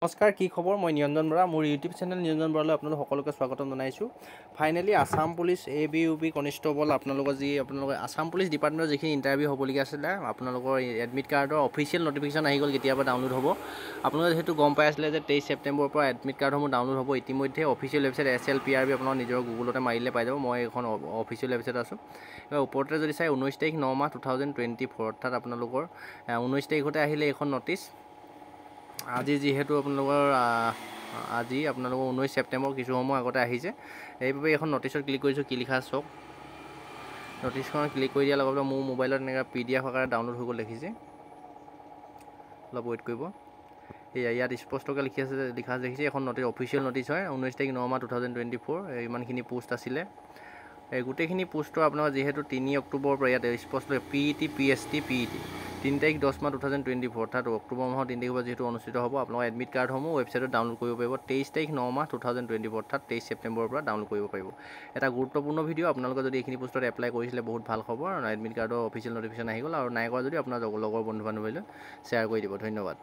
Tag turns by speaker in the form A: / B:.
A: নমস্কাৰ, কি খবৰ? মই নিৰঞ্জন বৰা। মোৰ ইউটিউব চেনেল নিৰঞ্জন বৰালৈ আপোনালোক সকলোকে স্বাগতম জনাইছোঁ। Finally Assam police ABUP constable আপোনালোকৰ আছাম পুলিচ ডিপাৰ্টমেণ্টৰ যিখিনি ইণ্টাৰভিউ হ'বলগীয়া আছিলে, আপোনালোকৰ এডমিট কাৰ্ডৰ অফিচিয়েল নটিফিকেশ্যন আহি গ'ল, কেতিয়াবা ডাউনলোড হ'ব। আপোনালোকে যিহেতু গম পাই আছিলে যে 23 ছেপ্টেম্বৰৰ পৰা এডমিট কাৰ্ডসমূহ ডাউনলোড হ'ব। ইতিমধ্যে অফিচিয়েল ৱেবছাইট SLPRB আপোনালোকৰ নিজৰ গুগলতে মাৰিলে পাই যাব। মই এখন অফিচিয়েল ৱেবছাইট আছোঁ। এবাৰ ওপৰতে যদি চাই 19 তাৰিখ 9 মাহ 2024, অৰ্থাৎ আপোনালোকৰ 19 তাৰিখতে আহিলে এইখন নটিচ। আজি যিহেতু আপোনালোকৰ 19 ছেপ্টেম্বৰ, কিছু সময় আগতে আহিছে। এইবাবে এখন নটিচত ক্লিক কৰিছোঁ। কি লিখা চাওক। নটিচখন ক্লিক কৰি দিয়াৰ লগে লগে মোৰ মোবাইলত এনেকৈ PDF আকাৰে ডাউনলোড হৈ গ'ল, দেখিছে। অলপ ৱেইট কৰিব। ইয়াত স্পষ্টকৈ লিখা আছে দেখিছে, এখন অফিচিয়েল নটিচ হয়। 19 তাৰিখ 9 মাহ 2024 ইমানখিনি পোষ্ট আছিলে। এই গোটেইখিনি পোষ্টৰ আপোনাৰ যিহেতু 3 অক্টোবৰৰ পৰা ইয়াত স্পষ্ট PET PST PET 3 তাৰিখ 10 মাহ 2024, অৰ্থাৎ অক্টোবৰ মাহৰ 3 তাৰিখৰ পৰা যিহেতু অনুষ্ঠিত হ'ব, আপোনালোকৰ এডমিট কাৰ্ডসমূহ ৱেবছাইটত ডাউনলোড কৰিব পাৰিব। 23 তাৰিখ 9 মাহ 2024, অৰ্থাৎ 23 ছেপ্টেম্বৰৰ পৰা ডাউনলোড কৰিব পাৰিব। এটা গুৰুত্বপূৰ্ণ ভিডিঅ'। আপোনালোকে যদি এইখিনি পোষ্টত এপ্লাই কৰিছিলে, বহুত ভাল খবৰ। এডমিট কাৰ্ডৰ অফিচিয়েল নটিফিকেশ্যন আহি গ'ল, আৰু নাই কৰা যদি আপোনাৰ লগৰ বন্ধু বান্ধৱীলৈ শ্বেয়াৰ কৰি দিব। ধন্যবাদ।